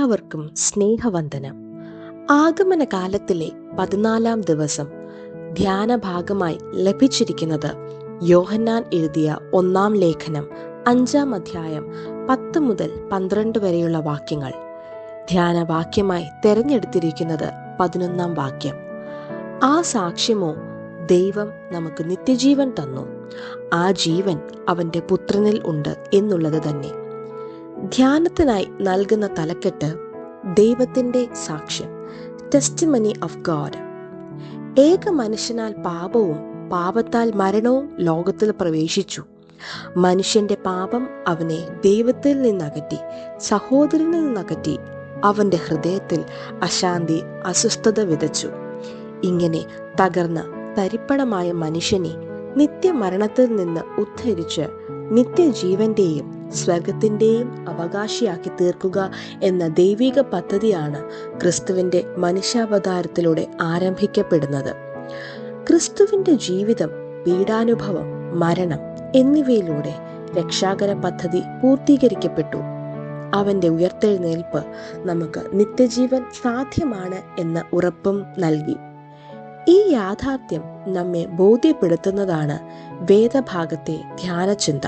എല്ലാവർക്കും സ്നേഹവന്ദനം. ആഗമന കാലത്തിലെ 14-ാം ദിവസം ധ്യാന ഭാഗമായി ലഭിച്ചിരിക്കുന്നത് യോഹന്നാൻ എഴുതിയ 1-ാം ലേഖനം 5-ാം അധ്യായം 10 മുതൽ 12 വരെയുള്ള വാക്യങ്ങൾ. ധ്യാനവാക്യമായി തെരഞ്ഞെടുത്തിരിക്കുന്നത് 11-ാം വാക്യം. ആ സാക്ഷ്യമോ, ദൈവം നമുക്ക് നിത്യജീവൻ തന്നു, ആ ജീവൻ അവന്റെ പുത്രനിൽ ഉണ്ട് എന്നുള്ളത് തന്നെ. ധ്യാനത്തിനായി നൽകുന്ന തലക്കെട്ട് ദൈവത്തിന്റെ സാക്ഷ്യം, ടെസ്റ്റിമണി ഓഫ് ഗോഡ്. ഏക മനുഷ്യനാൽ പാപവും പാപത്താൽ മരണവും ലോകത്തിൽ പ്രവേശിച്ചു. മനുഷ്യന്റെ പാപം അവനെ ദൈവത്തിൽ നിന്നകറ്റി, സഹോദരനിൽ നിന്നകറ്റി, അവന്റെ ഹൃദയത്തിൽ അശാന്തി, അസ്വസ്ഥത വിതച്ചു. ഇങ്ങനെ തകർന്ന തരിപ്പണമായ മനുഷ്യനെ നിത്യമരണത്തിൽ നിന്ന് ഉദ്ധരിച്ച് നിത്യജീവന്റെയും സ്വർഗത്തിന്റെയും അവകാശിയാക്കി തീർക്കുക എന്ന ദൈവിക പദ്ധതിയാണ് ക്രിസ്തുവിന്റെ മനുഷ്യാവതാരത്തിലൂടെ ആരംഭിക്കപ്പെടുന്നത്. ക്രിസ്തുവിന്റെ ജീവിതം, പീഡാനുഭവം, മരണം എന്നിവയിലൂടെ രക്ഷാകര പദ്ധതി പൂർത്തീകരിക്കപ്പെട്ടു. അവന്റെ ഉയർത്തെഴുന്നേൽപ്പ് നമുക്ക് നിത്യജീവൻ സാധ്യമാണ് എന്ന ഉറപ്പും നൽകി. ഈ യാഥാർത്ഥ്യം നമ്മെ ബോധ്യപ്പെടുത്തുന്നതാണ് വേദഭാഗത്തെ ധ്യാനചിന്ത.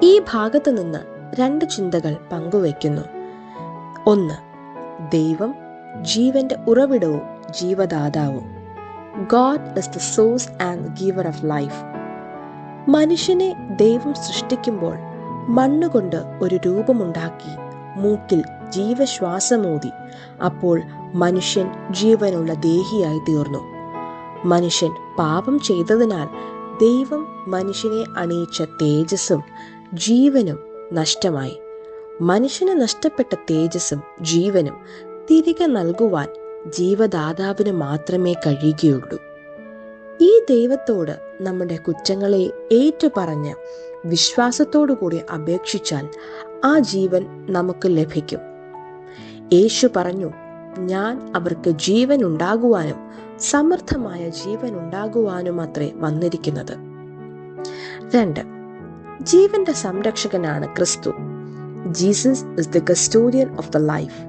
ഈ ഭാഗത്ത് നിന്ന് 2 ചിന്തകൾ പങ്കുവയ്ക്കുന്നു. 1. ദൈവം ജീവന്റെ ഉറവിടവും ജീവദാതാവും. God is the source and giver of life. മനുഷ്യനെ ദൈവം സൃഷ്ടിക്കുമ്പോൾ മണ്ണുകൊണ്ട് ഒരു രൂപമുണ്ടാക്കി മൂക്കിൽ ജീവശ്വാസമൂതി. അപ്പോൾ മനുഷ്യൻ ജീവനുള്ള ദേഹിയായി തീർന്നു. മനുഷ്യൻ പാപം ചെയ്തതിനാൽ ദൈവം മനുഷ്യനെ അണിയിച്ച തേജസ്സും ജീവനും നഷ്ടമായി. മനുഷ്യന് നഷ്ടപ്പെട്ട തേജസ്സും ജീവനും തിരികെ നൽകുവാൻ ജീവദാതാവിന് മാത്രമേ കഴിയുകയുള്ളൂ. ഈ ദൈവത്തോട് നമ്മുടെ കുറ്റങ്ങളെ ഏറ്റുപറഞ്ഞ് വിശ്വാസത്തോടു കൂടി അപേക്ഷിച്ചാൽ ആ ജീവൻ നമുക്ക് ലഭിക്കും. യേശു പറഞ്ഞു, ഞാൻ അവർക്ക് ജീവൻ ഉണ്ടാകുവാനും സമൃദ്ധമായ ജീവൻ ഉണ്ടാകുവാനും അത്രേ വന്നിരിക്കുന്നത്. 2. ജീവന്റെ സംരക്ഷകനാണ് ക്രിസ്തു. Jesus is the custodian of the life.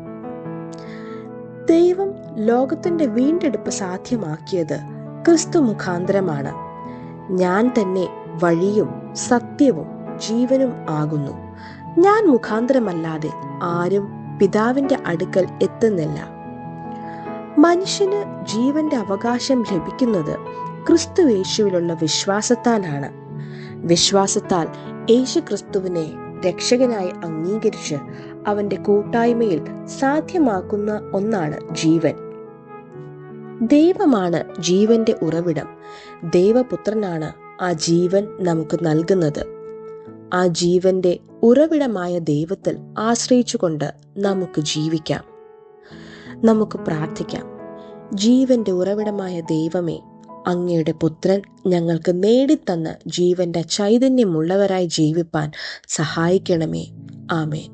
ദൈവം ലോകത്തിന്റെ വീണ്ടെടുപ്പ് സാധ്യമാക്കിയത് ക്രിസ്തു മുഖാന്തരമാണ്. ഞാൻ തന്നെ വഴിയും സത്യവും ജീവനും ആകുന്നു. ഞാൻ മുഖാന്തരമല്ലാതെ ആരും പിതാവിന്റെ അടുക്കൽ എത്തുന്നില്ല. മനുഷ്യന് ജീവന്റെ അവകാശം ലഭിക്കുന്നത് ക്രിസ്തു യേശുവിലുള്ള വിശ്വാസത്താലാണ്. വിശ്വാസത്താൽ യേശു ക്രിസ്തുവിനെ രക്ഷകനായി അംഗീകരിച്ച് അവന്റെ കൂട്ടായ്മയിൽ സാധ്യമാക്കുന്ന ഒന്നാണ് ജീവൻ. ദൈവമാണ് ജീവന്റെ ഉറവിടം. ദൈവപുത്രനാണ് ആ ജീവൻ നമുക്ക് നൽകുന്നത്. ആ ജീവന്റെ ഉറവിടമായ ദൈവത്തിൽ ആശ്രയിച്ചുകൊണ്ട് നമുക്ക് ജീവിക്കാം. നമുക്ക് പ്രാർത്ഥിക്കാം. ജീവന്റെ ഉറവിടമായ ദൈവമേ, അങ്ങയുടെ പുത്രൻ ഞങ്ങൾക്ക് നേടിത്തന്ന ജീവന്റെ ചൈതന്യമുള്ളവരായി ജീവിപ്പാൻ സഹായിക്കണമേ. ആമേൻ.